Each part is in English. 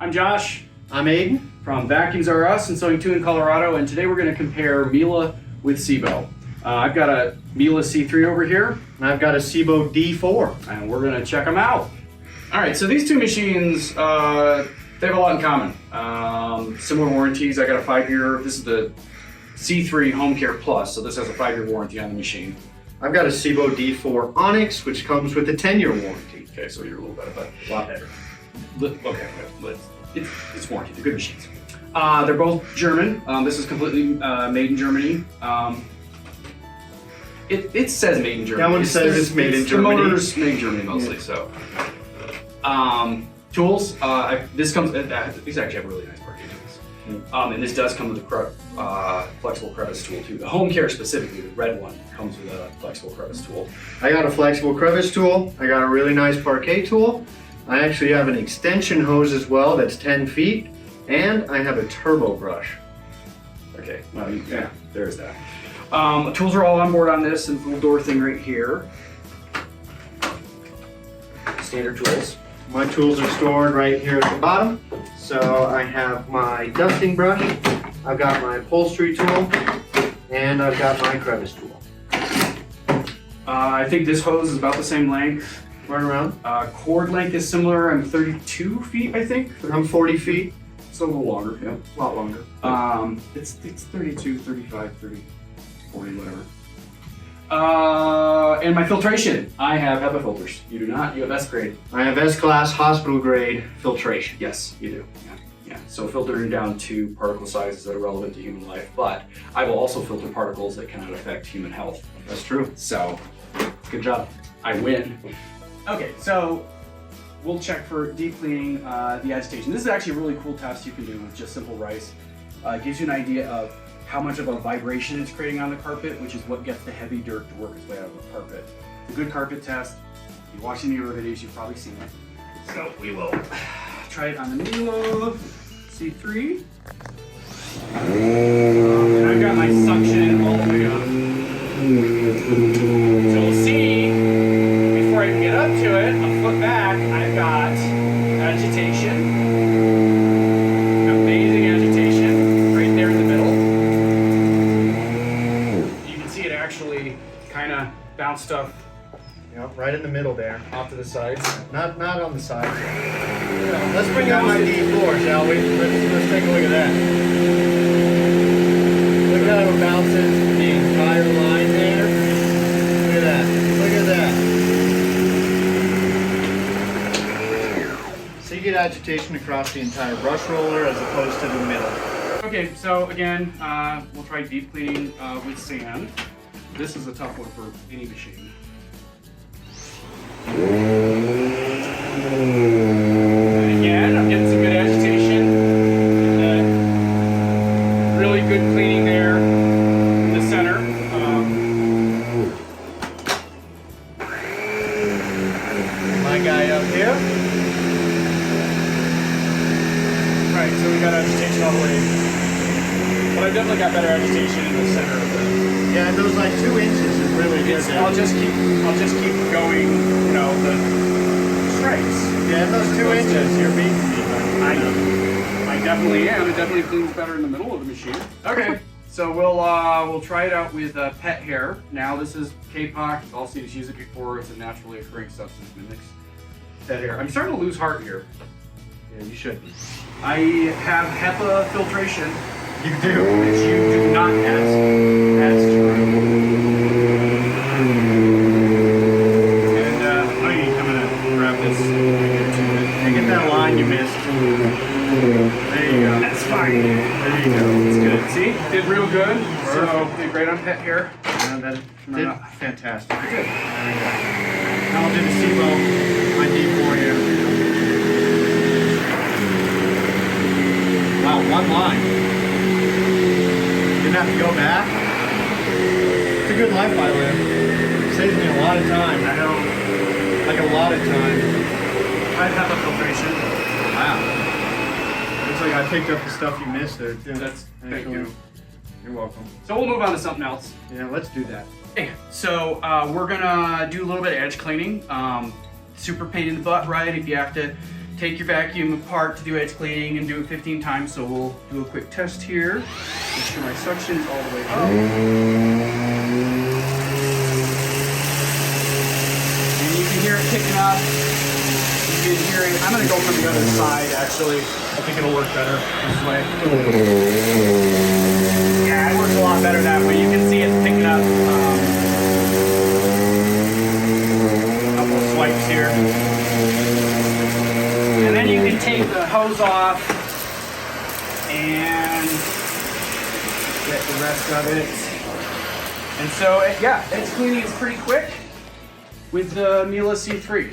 I'm Josh. I'm Aiden. From Vacuums R Us in Sewing 2 in Colorado, and today we're going to compare Miele with Sebo. I've got a Miele C3 over here. And I've got a Sebo D4. And we're going to check them out. Alright, so these two machines, they have a lot in common. Similar warranties. I got a 5-year, this is the C3 Home Care Plus, so this has a 5-year warranty on the machine. I've got a Sebo D4 Onyx, which comes with a 10-year warranty. Okay, so you're a little better, but a lot better. Okay, but it's warranty. They're good machines. They're both German. This is completely made in Germany. It says made in Germany. That one says it's made in Germany. The motor's made in Germany mostly, so. Tools. These actually have really nice parquet tools. And this does come with a flexible crevice tool too. The Home Care specifically, the red one, comes with a flexible crevice tool. I got a flexible crevice tool. I got a really nice parquet tool. I actually have an extension hose as well that's 10 feet. And I have a turbo brush. Okay, well, yeah, there's that. Tools are all on board on this, and the little door thing right here. Standard tools. My tools are stored right here at the bottom. So I have my dusting brush, I've got my upholstery tool, and I've got my crevice tool. I think this hose is about the same length. Run around. Cord length is similar. I'm 32 feet, I think. I'm 40 feet. It's a little longer, yeah, a lot longer. It's 32, 35, 30, 40, whatever. And my filtration. I have HEPA filters. You do not. You have S grade. I have S-class hospital grade filtration. Yes, you do. Yeah. So filtering down to particle sizes that are relevant to human life, but I will also filter particles that cannot affect human health. That's true. So, good job. I win. Okay, so we'll check for deep cleaning the agitation. This is actually a really cool test you can do with just simple rice. It gives you an idea of how much of a vibration it's creating on the carpet, which is what gets the heavy dirt to work its way out of the carpet. It's a good carpet test. If you watch any of our videos, you've probably seen it. So we will try it on the Miele C3. And I've got my suction all the way up. So we'll see, before I can get up to it, a foot back, I've got agitation. Amazing agitation right there in the middle. You can see it actually kind of bounced stuff, Right in the middle there. off to the sides. Not on the sides. Let's bring out my D4, shall we? Let's take a look at that. Look at how it bounces the entire line there. Look at that. Look at that. So you get agitation across the entire brush roller as opposed to the middle. Okay, so again, we'll try deep cleaning with sand. This is a tough one for any machine. Again, I'm getting some good agitation. Really good cleaning there in the center. My guy up here. Right, so we got agitation all the way. But I've definitely got better agitation in the center of the. Yeah, and those like 2 inches is really good. I'll just keep going, the strikes. Yeah, and those 2 inches, you're beating me. I definitely am. It definitely cleans better in the middle of the machine. Okay, so we'll try it out with pet hair. Now this is K-Pock. You've all seen us use it before. It's a naturally occurring substance mimics pet hair. I'm starting to lose heart here. Yeah, you should be. I have HEPA filtration. You do. Which you do not have. That's true. And I'm gonna grab this. And get that line you missed. There you go. That's fine. There you go. It's good. See? Did real good. So did great on pet hair. And that did fantastic. I did. There we go. Now I'll do the Sebo, my D4 here. Wow, one line. Didn't have to go back. It's a good life I live. Saves me a lot of time. I know. Like a lot of time. I have a filtration. Wow. Looks like I picked up the stuff you missed there too. Thank you. You're welcome. So we'll move on to something else. Yeah, let's do that. Okay, so we're gonna do a little bit of edge cleaning. Super pain in the butt, right? If you have to take your vacuum apart to do edge cleaning and do it 15 times. So we'll do a quick test here. Make sure my suction's all the way up. And you can hear it picking up. You can hear it. I'm gonna go from the other side actually. I think it'll work better this way. Yeah, it works a lot better that way. You can see it picking up. A couple of swipes here. And then you can take the hose off and get the rest of it. And so, yeah, edge cleaning is pretty quick with the Miele C3.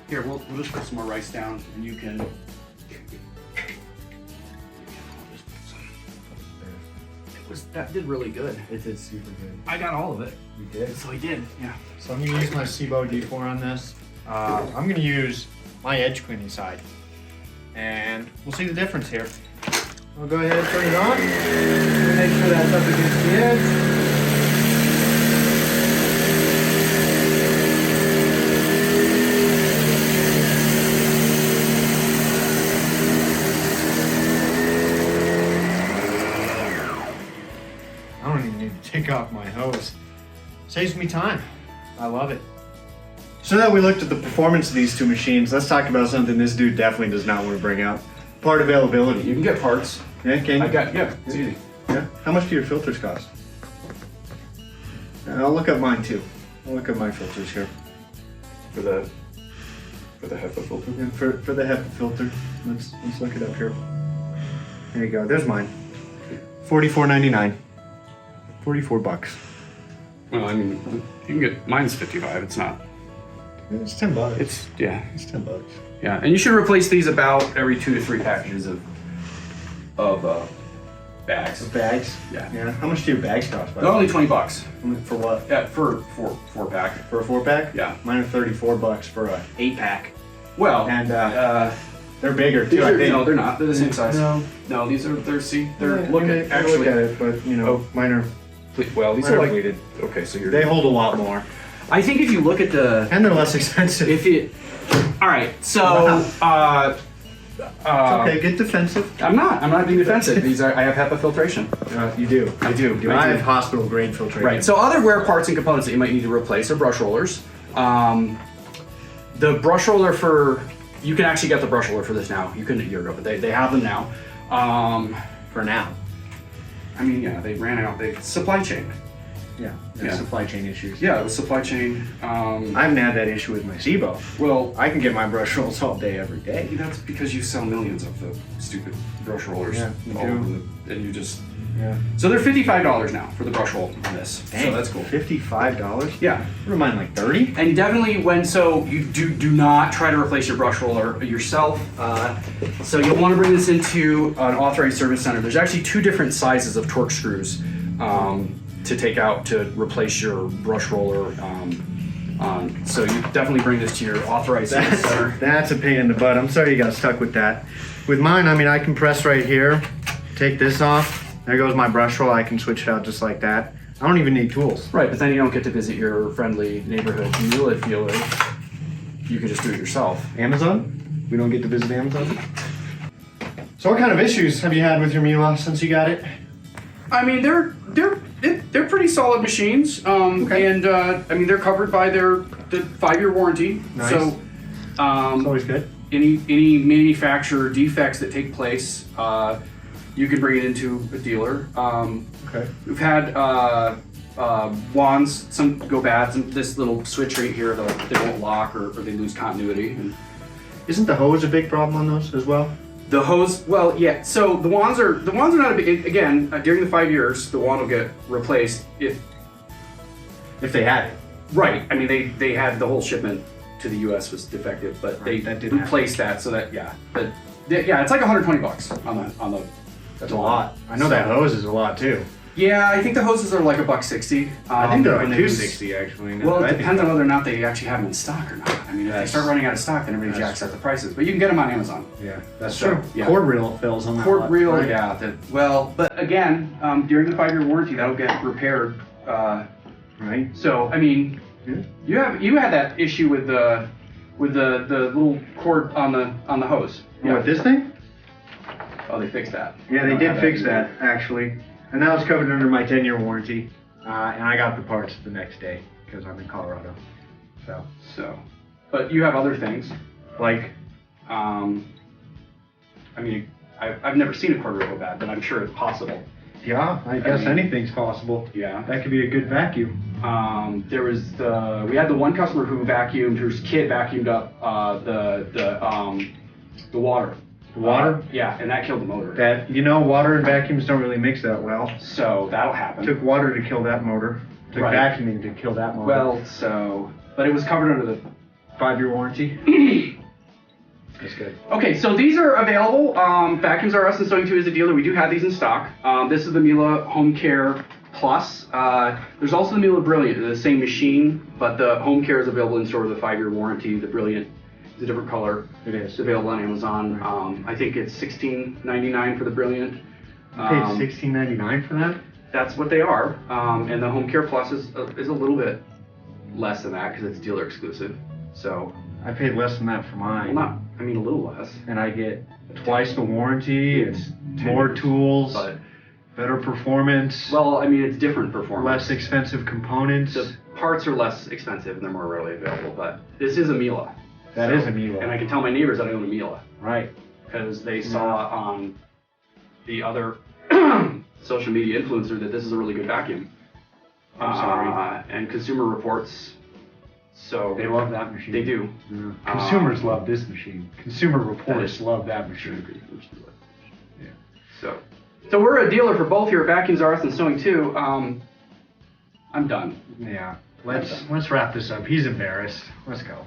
Here, we'll just put some more rice down, and you can. That did really good. It did super good. I got all of it. We did. So I did, yeah. So I'm gonna use my Sebo D4 on this. I'm gonna use my edge cleaning side, and we'll see the difference here. I'll go ahead and turn it on. Make sure that's up against the edge. I don't even need to take off my hose. Saves me time. I love it. So that we looked at the performance of these two machines, let's talk about something this dude definitely does not want to bring out. Part availability. You can get parts. Yeah, can you? Yeah, it's easy. Yeah. How much do your filters cost? I'll look up mine too. I'll look up my filters here. For the HEPA filter. And for the HEPA filter, let's look it up here. There you go. There's mine. $44.99. $44. Well, I mean, you can get mine's 55. It's not. It's $10. It's $10. Yeah, and you should replace these about every 2 to 3 packages of bags. Bags? Yeah. Yeah. How much do your bags cost? They're only $20. For what? Yeah, for 4-pack. For a 4-pack? Yeah. Mine are $34 for a 8-pack. Well, And they're bigger too. I think. No, they're not. They're the same size. No. These are. They're Yeah, look I mean, at I actually. look at it, but you know, mine are. Well, these Mine are are like weighted. Okay, so you're. They hold a lot more, I think if you look at the. and they're less expensive. If it. All right, so. Okay, get defensive. I'm not being defensive. These are. I have HEPA filtration. You do. I do. I have hospital grade filtration. Right. So other wear parts and components that you might need to replace are brush rollers. The brush roller for. You can actually get the brush roller for this now. You couldn't a year ago, but they have them now. For now. I mean, yeah, they ran out. Supply chain. Yeah. Yeah. Supply chain issues. Yeah, the supply chain. I haven't had that issue with my Sebo. Well, I can get my brush rolls all day, every day. that's because you sell millions of the stupid brush rollers. Yeah, you all do. over and you just. Yeah. So they're $55 now for the brush roll on this. Dang, So that's cool. $55? Yeah. What am I, like 30? And definitely you do not try to replace your brush roller yourself. So you'll want to bring this into an authorized service center. There's actually 2 different sizes of torque screws to take out to replace your brush roller. So you definitely bring this to your authorized service center. That's a pain in the butt. I'm sorry you got stuck with that. With mine, I mean, I can press right here, take this off. There goes my brush roll. I can switch it out just like that. I don't even need tools. Right, but then you don't get to visit your friendly neighborhood Miele dealer. You can just do it yourself. Amazon? We don't get to visit Amazon? So what kind of issues have you had with your Miele since you got it? I mean, they're pretty solid machines, Okay. and I mean they're covered by the 5-year warranty. Nice. So It's always good. any manufacturer defects that take place, you can bring it into a dealer. Okay. We've had wands, some go bad. This little switch right here, they won't lock or they lose continuity. And Isn't the hose a big problem on those as well? the hose, well, yeah. So the wands are not a big. Again, during the 5 years, the wand will get replaced if If they had it. right. I mean, they had the whole shipment to the U.S. was defective, but Right, that didn't replaced that so that it's like $120 on the. That's a lot. I know that hose is a lot too. Yeah, I think the hoses are like $160. I think they're like and $260 actually. now Well, that I it think depends on about whether or not they actually have them in stock or not. I mean, if they That's- start running out of stock, then everybody that's jacks up the prices. But you can get them on Amazon. it. Yeah, that's So, true. yeah. Cord reel fails on that. Cord lot, reel, right? yeah. But again, during the 5-year warranty, that'll get repaired. Right. So I mean, Yeah. you had that issue with the with the little cord on the hose. Yeah. What, this thing? Oh, they fixed that. Yeah, they did fix that, actually. And that was covered under my 10-year warranty. And I got the parts the next day because I'm in Colorado. So. But you have other things. Like? I mean, I've never seen a quarter go bad, but I'm sure it's possible. Yeah, I guess anything's possible. Yeah. That could be a good vacuum. We had the one customer whose kid vacuumed up the water. The water? Yeah, and that killed the motor. Water and vacuums don't really mix that well. So that'll happen. Took water to kill that motor. Took vacuuming to kill that motor. Well, but it was covered under the 5-year warranty. That's good. Okay, so these are available. Vacuums R Us and Sewing 2 is a dealer. We do have these in stock. This is the Miele Home Care Plus. There's also the Miele Brilliant, the same machine, but the Home Care is available in store with a 5-year warranty. The Brilliant is a different color. It is. It's available on Amazon. I think it's $16.99 for the Brilliant. You paid $16.99 for that? That's what they are. And the Home Care Plus is a little bit less than that because it's dealer exclusive. So I paid less than that for mine. A little less. And I get twice the warranty. It's more tools, but better performance. Well, I mean, it's different performance. Less expensive components. The parts are less expensive and they're more readily available. But this is a Miele. That is a Miele. And I can tell my neighbors that I own a Miele. Right. Because they saw on the other social media influencer that this is a really good vacuum. I'm sorry. And Consumer Reports. So they love that machine. They do. Yeah. Consumers love this machine. Consumer Reports love that machine. Yeah. So we're a dealer for both here at Vacuums R Us and Sewing 2. I'm done. Yeah. Let's wrap this up. He's embarrassed. Let's go.